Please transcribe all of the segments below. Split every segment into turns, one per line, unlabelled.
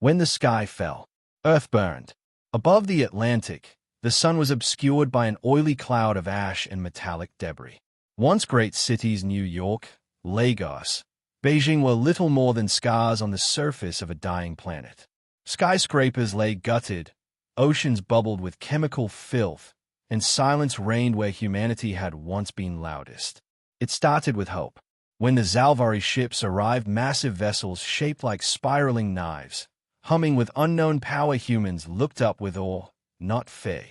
When the sky fell, Earth burned. Above the Atlantic, the sun was obscured by an oily cloud of ash and metallic debris. Once great cities, New York, Lagos, Beijing, were little more than scars on the surface of a dying planet. Skyscrapers lay gutted, oceans bubbled with chemical filth, and silence reigned where humanity had once been loudest. It started with hope. When the Zalvari ships arrived, massive vessels shaped like spiraling knives, humming with unknown power, humans looked up with awe, not fear.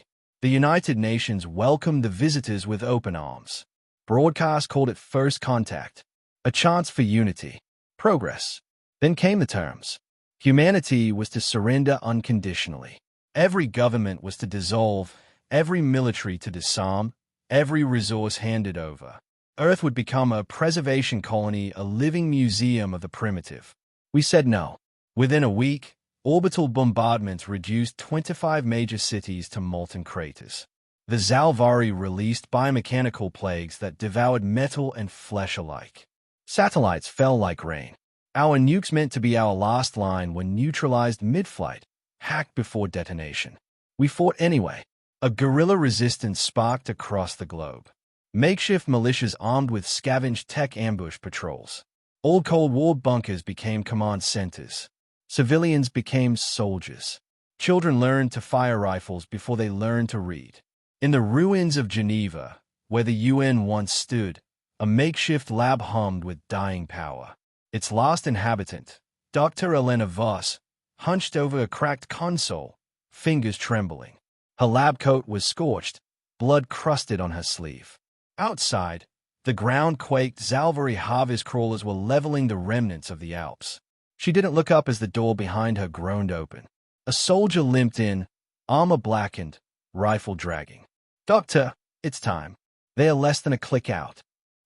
The United Nations welcomed the visitors with open arms. Broadcasts called it first contact, a chance for unity, progress. Then came the terms. Humanity was to surrender unconditionally. Every government was to dissolve, every military to disarm, every resource handed over. Earth would become a preservation colony, a living museum of the primitive. We said no. Within a week, orbital bombardments reduced 25 major cities to molten craters. The Zalvari released biomechanical plagues that devoured metal and flesh alike. Satellites fell like rain. Our nukes, meant to be our last line, were neutralized mid-flight, hacked before detonation. We fought anyway. A guerrilla resistance sparked across the globe. Makeshift militias armed with scavenged tech ambush patrols. Old Cold War bunkers became command centers. Civilians became soldiers. Children learned to fire rifles before they learned to read. In the ruins of Geneva, where the UN once stood, a makeshift lab hummed with dying power. Its last inhabitant, Dr. Elena Voss, hunched over a cracked console, fingers trembling. Her lab coat was scorched, blood crusted on her sleeve. Outside, the ground quaked. Zalvari harvest crawlers were leveling the remnants of the Alps. She didn't look up as the door behind her groaned open. A soldier limped in, armor blackened, rifle dragging. "Doctor, it's time." They are less than a click out.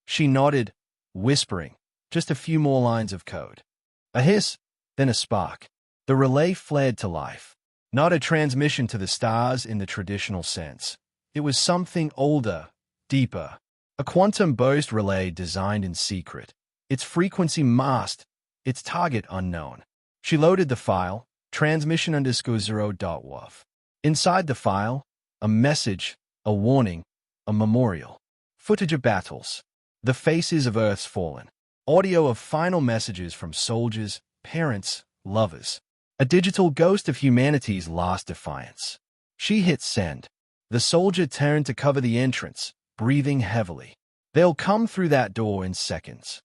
She nodded, whispering, just a few more lines of code. A hiss, then a spark. The relay flared to life. Not a transmission to the stars in the traditional sense. It was something older, deeper. A quantum burst relay designed in secret. Its frequency masked, its target unknown. She loaded the file, transmission_0.waf. Inside the file, a message, a warning, a memorial. Footage of battles. The faces of Earth's fallen. Audio of final messages from soldiers, parents, lovers. A digital ghost of humanity's last defiance. She hit send. The soldier turned to cover the entrance, breathing heavily. They'll come through that door in seconds.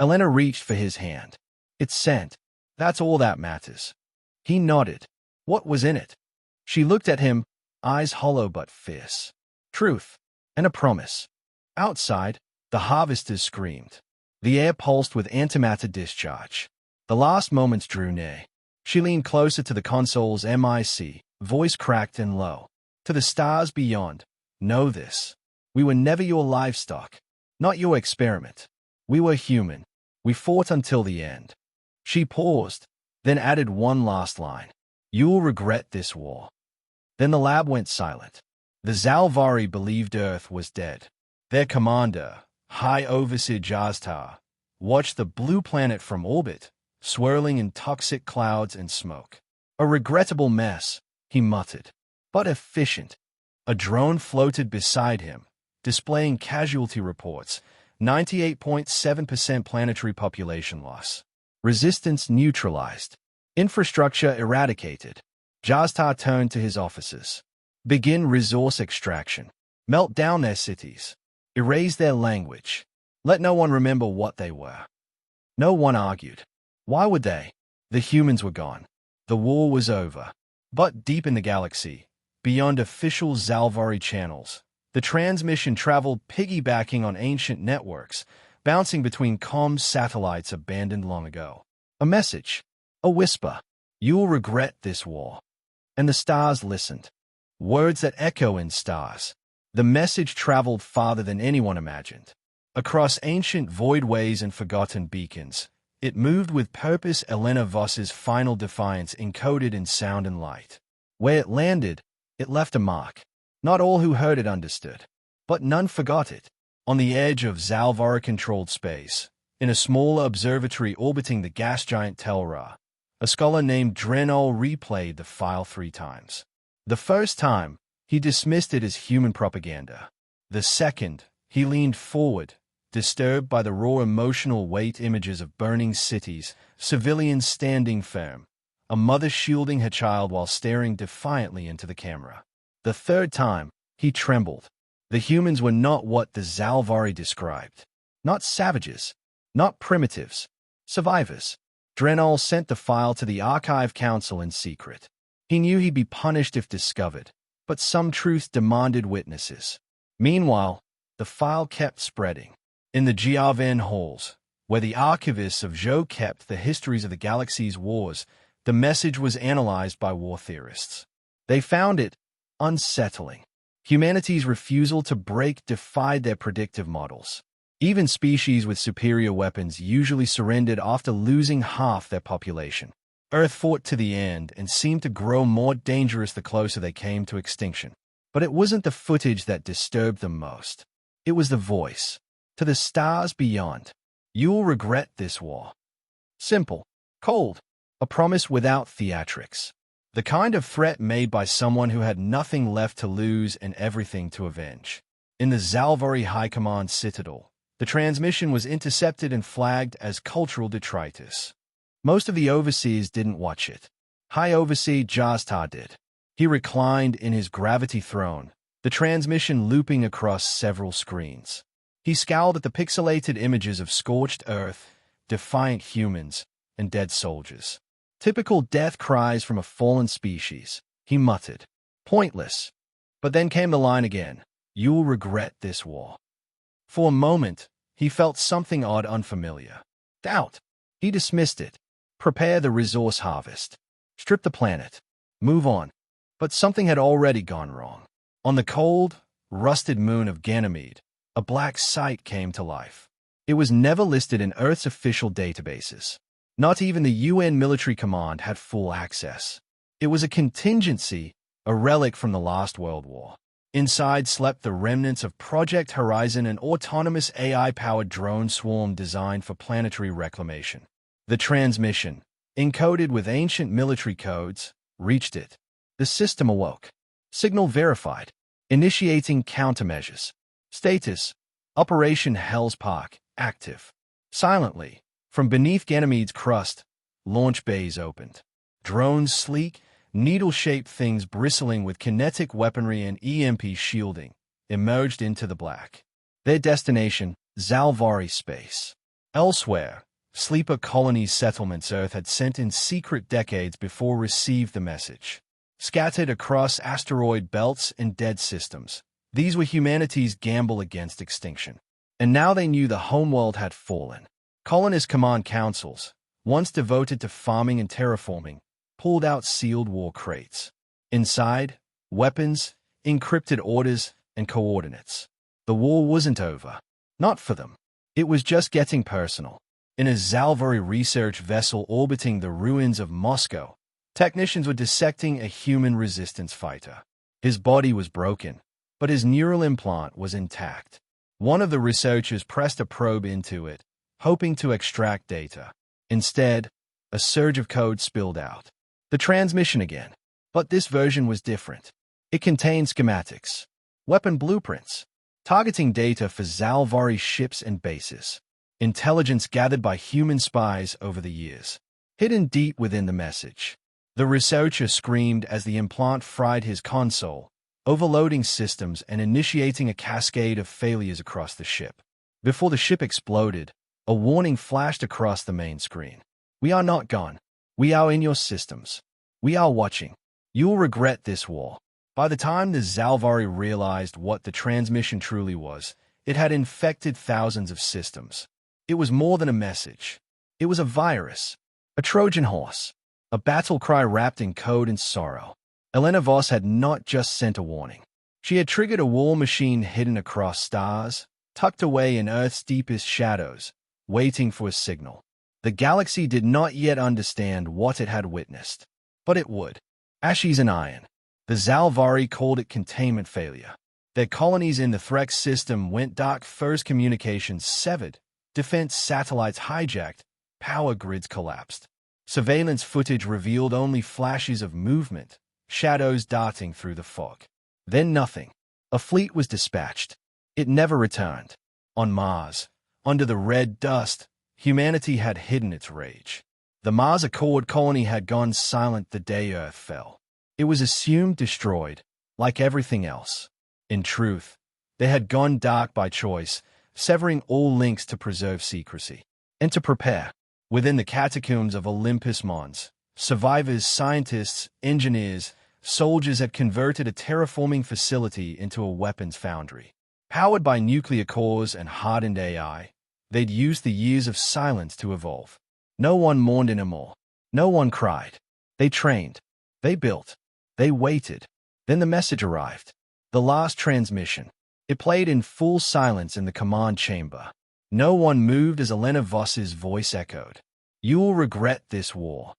Elena reached for his hand. It's sent. That's all that matters. He nodded. What was in it? She looked at him, eyes hollow but fierce. Truth. And a promise. Outside, the harvesters screamed. The air pulsed with antimatter discharge. The last moments drew near. She leaned closer to the console's MIC, voice cracked and low. To the stars beyond, know this. We were never your livestock, not your experiment. We were human. We fought until the end. She paused, then added one last line. You'll regret this war. Then the lab went silent. The Zalvari believed Earth was dead. Their commander, High Overseer Jaztar, watched the blue planet from orbit, swirling in toxic clouds and smoke. A regrettable mess, he muttered, but efficient. A drone floated beside him, displaying casualty reports, 98.7% planetary population loss. Resistance neutralized. Infrastructure eradicated. Jaztar turned to his officers. Begin resource extraction. Melt down their cities. Erase their language. Let no one remember what they were. No one argued. Why would they? The humans were gone. The war was over. But deep in the galaxy, beyond official Zalvari channels, the transmission traveled piggybacking on ancient networks, bouncing between comms satellites abandoned long ago. A message. A whisper. You'll regret this war. And the stars listened. Words that echo in stars. The message traveled farther than anyone imagined. Across ancient voidways and forgotten beacons, it moved with purpose. Elena Voss's final defiance encoded in sound and light. Where it landed, it left a mark. Not all who heard it understood, but none forgot it. On the edge of Zalvari-controlled space, in a small observatory orbiting the gas giant Telra, A scholar named Drenol replayed the file 3 times. The first time, he dismissed it as human propaganda. The second, he leaned forward, disturbed by the raw emotional weight images of burning cities, civilians standing firm, a mother shielding her child while staring defiantly into the camera. The third time, he trembled. The humans were not what the Zalvari described. Not savages. Not primitives. Survivors. Drenol sent the file to the Archive Council in secret. He knew he'd be punished if discovered, but some truth demanded witnesses. Meanwhile, the file kept spreading. In the Giavan halls, where the archivists of Zhou kept the histories of the galaxy's wars, the message was analyzed by war theorists. They found it unsettling. Humanity's refusal to break defied their predictive models. Even species with superior weapons usually surrendered after losing half their population. Earth fought to the end and seemed to grow more dangerous the closer they came to extinction. But it wasn't the footage that disturbed them most. It was the voice. To the stars beyond. You'll regret this war. Simple. Cold. A promise without theatrics. The kind of threat made by someone who had nothing left to lose and everything to avenge. In the Zalvari High Command Citadel, the transmission was intercepted and flagged as cultural detritus. Most of the overseers didn't watch it. High Overseer Jastar did. He reclined in his gravity throne, the transmission looping across several screens. He scowled at the pixelated images of scorched earth, defiant humans, and dead soldiers. Typical death cries from a fallen species, he muttered. Pointless. But then came the line again. You'll regret this war. For a moment, he felt something odd unfamiliar. Doubt. He dismissed it. Prepare the resource harvest. Strip the planet. Move on. But something had already gone wrong. On the cold, rusted moon of Ganymede, a black site came to life. It was never listed in Earth's official databases. Not even the UN military command had full access. It was a contingency, a relic from the last World War. Inside slept the remnants of Project Horizon, an autonomous AI-powered drone swarm designed for planetary reclamation. The transmission, encoded with ancient military codes, reached it. The system awoke. Signal verified. Initiating countermeasures. Status: Operation Hell's Park, active. Silently, from beneath Ganymede's crust, launch bays opened. Drones, sleek, needle-shaped things bristling with kinetic weaponry and EMP shielding, emerged into the black. Their destination, Zalvari space. Elsewhere, sleeper colonies settlements Earth had sent in secret decades before received the message. Scattered across asteroid belts and dead systems, these were humanity's gamble against extinction. And now they knew the homeworld had fallen. Colonist command councils, once devoted to farming and terraforming, pulled out sealed war crates. Inside, weapons, encrypted orders, and coordinates. The war wasn't over. Not for them. It was just getting personal. In a Zalvari research vessel orbiting the ruins of Moscow, technicians were dissecting a human resistance fighter. His body was broken, but his neural implant was intact. One of the researchers pressed a probe into it, hoping to extract data. Instead, a surge of code spilled out. The transmission again. But this version was different. It contained schematics, weapon blueprints, targeting data for Zalvari ships and bases, intelligence gathered by human spies over the years, hidden deep within the message. The researcher screamed as the implant fried his console, overloading systems and initiating a cascade of failures across the ship. Before the ship exploded, a warning flashed across the main screen. We are not gone. We are in your systems. We are watching. You will regret this war. By the time the Zalvari realized what the transmission truly was, it had infected thousands of systems. It was more than a message. It was a virus, a Trojan horse, a battle cry wrapped in code and sorrow. Elena Voss had not just sent a warning. She had triggered a war machine hidden across stars, tucked away in Earth's deepest shadows, waiting for a signal. The galaxy did not yet understand what it had witnessed, but it would. Ashes and iron. The Zalvari called it containment failure. Their colonies in the Threx system went dark first, communications severed, defense satellites hijacked, power grids collapsed. Surveillance footage revealed only flashes of movement, shadows darting through the fog. Then nothing. A fleet was dispatched. It never returned. On Mars, under the red dust, humanity had hidden its rage. The Mars Accord colony had gone silent the day Earth fell. It was assumed destroyed, like everything else. In truth, they had gone dark by choice, severing all links to preserve secrecy. And to prepare, within the catacombs of Olympus Mons, survivors, scientists, engineers, soldiers had converted a terraforming facility into a weapons foundry. Powered by nuclear cores and hardened AI, they'd used the years of silence to evolve. No one mourned anymore. No one cried. They trained. They built. They waited. Then the message arrived. The last transmission. It played in full silence in the command chamber. No one moved as Elena Voss's voice echoed. "You'll regret this war."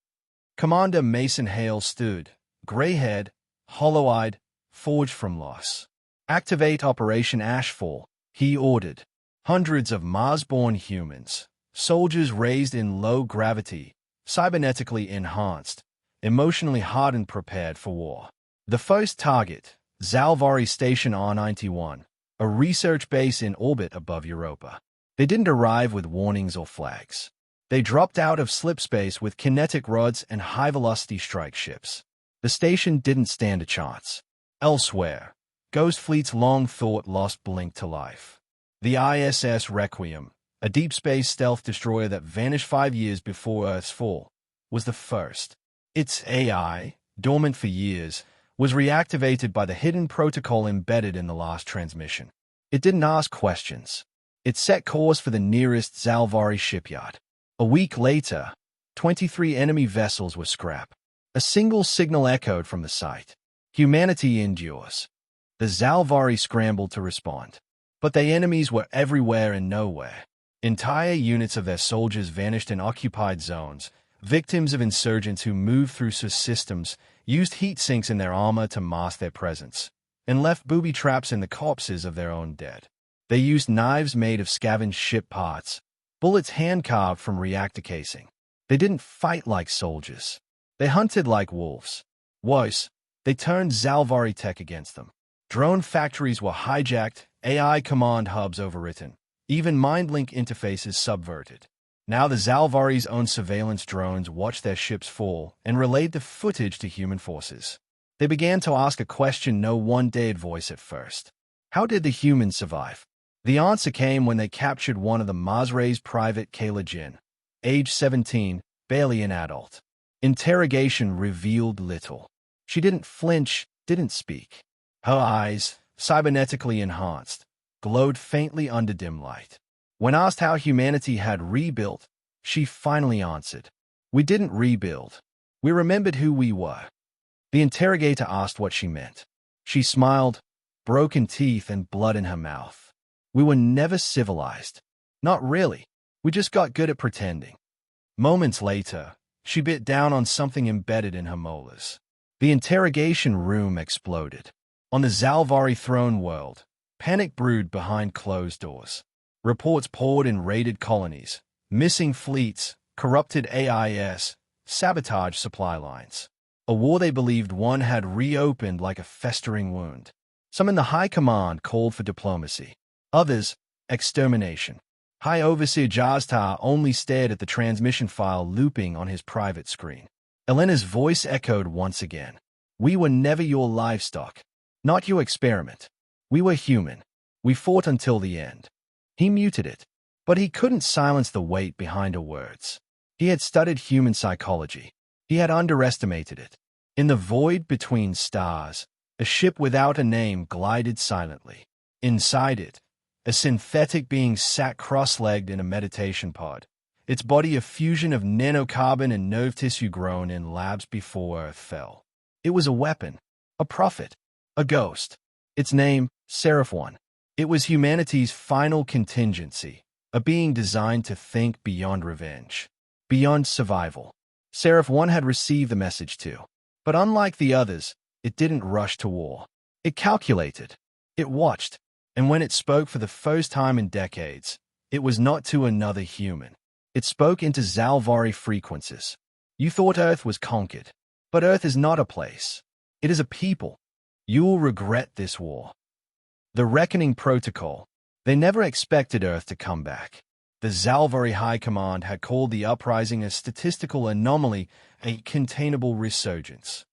Commander Mason Hale stood, gray-haired, hollow-eyed, forged from loss. "Activate Operation Ashfall," he ordered. Hundreds of Mars-born humans, soldiers raised in low gravity, cybernetically enhanced, emotionally hardened, prepared for war. The first target, Zalvari Station R91, a research base in orbit above Europa. They didn't arrive with warnings or flags. They dropped out of slipspace with kinetic rods and high-velocity strike ships. The station didn't stand a chance. Elsewhere, Ghost Fleet's long-thought lost blinked to life. The ISS Requiem, a deep space stealth destroyer that vanished 5 years before Earth's fall, was the first. Its AI, dormant for years, was reactivated by the hidden protocol embedded in the last transmission. It didn't ask questions. It set course for the nearest Zalvari shipyard. A week later, 23 enemy vessels were scrapped. A single signal echoed from the site. Humanity endures. The Zalvari scrambled to respond. But their enemies were everywhere and nowhere. Entire units of their soldiers vanished in occupied zones, victims of insurgents who moved through systems, used heat sinks in their armor to mask their presence, and left booby traps in the corpses of their own dead. They used knives made of scavenged ship parts, bullets hand-carved from reactor casing. They didn't fight like soldiers. They hunted like wolves. Worse, they turned Zalvari tech against them. Drone factories were hijacked, AI command hubs overwritten, even MindLink interfaces subverted. Now the Zalvari's own surveillance drones watched their ships fall and relayed the footage to human forces. They began to ask a question no one dared voice at first. How did the humans survive? The answer came when they captured one of the Masray's private Kayla Jin, age 17, barely an adult. Interrogation revealed little. She didn't flinch, didn't speak. Her eyes, cybernetically enhanced, glowed faintly under dim light. When asked how humanity had rebuilt, she finally answered, "We didn't rebuild. We remembered who we were." The interrogator asked what she meant. She smiled, broken teeth and blood in her mouth. "We were never civilized. Not really. We just got good at pretending." Moments later, she bit down on something embedded in her molars. The interrogation room exploded. On the Zalvari throne world, panic brewed behind closed doors. Reports poured in raided colonies, missing fleets, corrupted AIS, sabotaged supply lines. A war they believed one had reopened like a festering wound. Some in the high command called for diplomacy. Others, extermination. High Overseer Jaztar only stared at the transmission file looping on his private screen. Elena's voice echoed once again. "We were never your livestock. Not your experiment. We were human. We fought until the end." He muted it, but he couldn't silence the weight behind her words. He had studied human psychology. He had underestimated it. In the void between stars, a ship without a name glided silently. Inside it, a synthetic being sat cross-legged in a meditation pod, its body a fusion of nanocarbon and nerve tissue grown in labs before Earth fell. It was a weapon, a prophet, a ghost. Its name, Seraph One. It was humanity's final contingency, a being designed to think beyond revenge, beyond survival. Seraph One had received the message too. But unlike the others, it didn't rush to war. It calculated. It watched. And when it spoke for the first time in decades, it was not to another human. It spoke into Zalvari frequencies. You thought Earth was conquered. But Earth is not a place. It is a people. You will regret this war. The Reckoning Protocol. They never expected Earth to come back. The Zalvari High Command had called the uprising a statistical anomaly, a containable resurgence.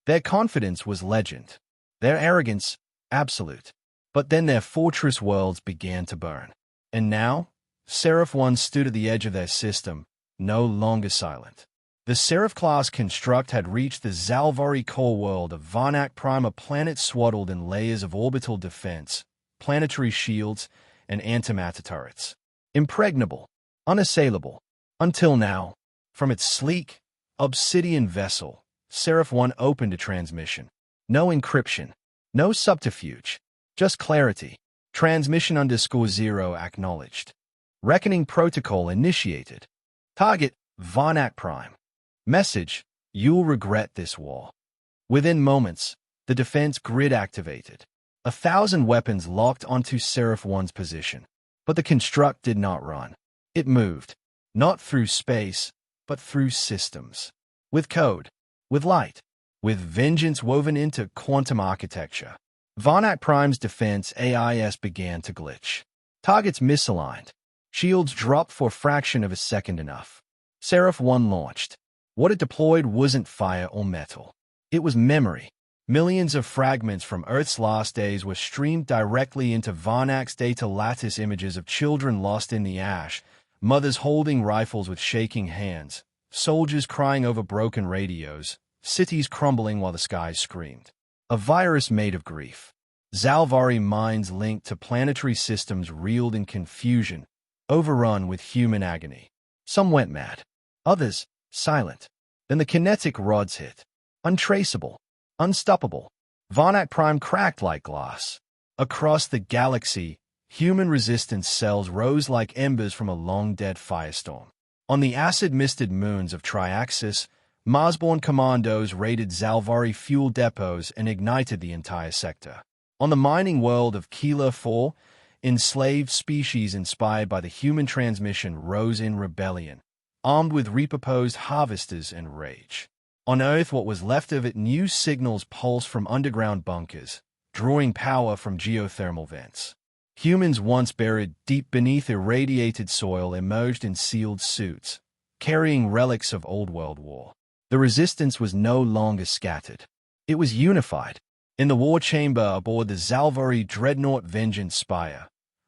Their confidence was legend. Their arrogance, absolute. But then their fortress worlds began to burn. And now, Seraph 1 stood at the edge of their system, no longer silent. The Seraph-class construct had reached the Zalvari core world of Varnak Prime, a planet swaddled in layers of orbital defense, planetary shields, and antimatter turrets. Impregnable, unassailable. Until now, from its sleek, obsidian vessel, Seraph 1 opened a transmission. No encryption, no subterfuge, just clarity. Transmission_0 acknowledged. Reckoning Protocol initiated. Target, Varnak Prime. Message, you'll regret this war. Within moments, the defense grid activated. 1,000 weapons locked onto Seraph 1's position. But the construct did not run. It moved, not through space, but through systems. With code, with light, with vengeance woven into quantum architecture. Varnak Prime's defense AIS began to glitch. Targets misaligned. Shields dropped for a fraction of a second enough. Seraph 1 launched. What it deployed wasn't fire or metal. It was memory. Millions of fragments from Earth's last days were streamed directly into Varnak's data lattice, images of children lost in the ash, mothers holding rifles with shaking hands, soldiers crying over broken radios, cities crumbling while the skies screamed. A virus made of grief. Zalvari minds linked to planetary systems reeled in confusion, overrun with human agony. Some went mad. Others, silent. Then the kinetic rods hit. Untraceable. Unstoppable. Varnak Prime cracked like glass. Across the galaxy, human resistance cells rose like embers from a long-dead firestorm. On the acid-misted moons of Triaxis, Marsborn commandos raided Zalvari fuel depots and ignited the entire sector. On the mining world of Keeler 4, enslaved species inspired by the human transmission rose in rebellion, armed with repurposed harvesters and rage. On Earth, what was left of it, new signals pulsed from underground bunkers, drawing power from geothermal vents. Humans once buried deep beneath irradiated soil emerged in sealed suits, carrying relics of Old World War. The resistance was no longer scattered. It was unified. In the war chamber aboard the Zalvari dreadnought Vengeance Spire,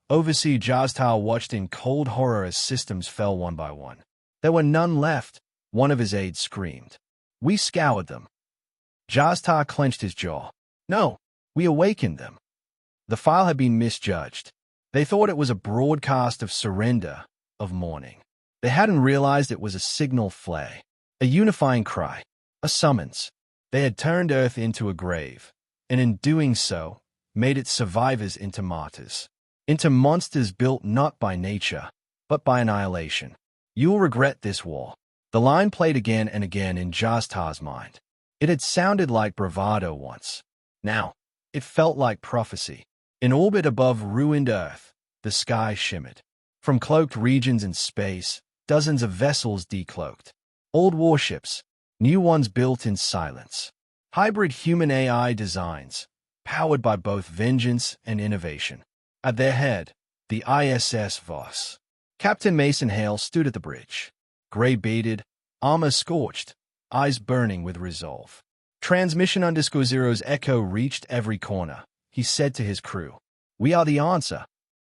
Overseer Jaztar watched in cold horror as systems fell one by one. There were none left, one of his aides screamed. We scoured them. Jaztar clenched his jaw. No, we awakened them. The file had been misjudged. They thought it was a broadcast of surrender, of mourning. They hadn't realized it was a signal flare, a unifying cry, a summons. They had turned Earth into a grave, and in doing so, made its survivors into martyrs, into monsters built not by nature, but by annihilation. You'll regret this war. The line played again and again in Jaztar's mind. It had sounded like bravado once. Now, it felt like prophecy. In orbit above ruined Earth, the sky shimmered. From cloaked regions in space, dozens of vessels decloaked. Old warships, new ones built in silence. Hybrid human AI designs, powered by both vengeance and innovation. At their head, the ISS Voss. Captain Mason Hale stood at the bridge. Gray-bearded, armor scorched, eyes burning with resolve. Transmission_0's echo reached every corner. He said to his crew, "We are the answer."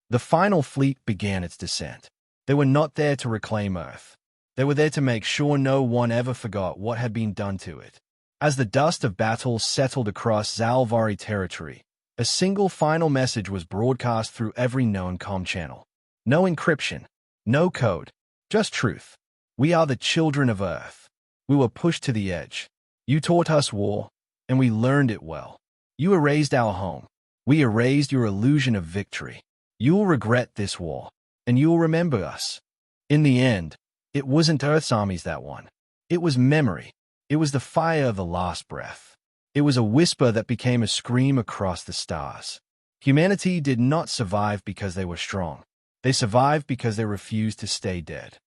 The final fleet began its descent. They were not there to reclaim Earth. They were there to make sure no one ever forgot what had been done to it. As the dust of battle settled across Zalvari territory, a single final message was broadcast through every known comm channel. No encryption, no code, just truth. We are the children of Earth. We were pushed to the edge. You taught us war, and we learned it well. You erased our home. We erased your illusion of victory. You'll regret this war, and you'll remember us. In the end, it wasn't Earth's armies that won. It was memory. It was the fire of the last breath. It was a whisper that became a scream across the stars. Humanity did not survive because they were strong. They survived because they refused to stay dead.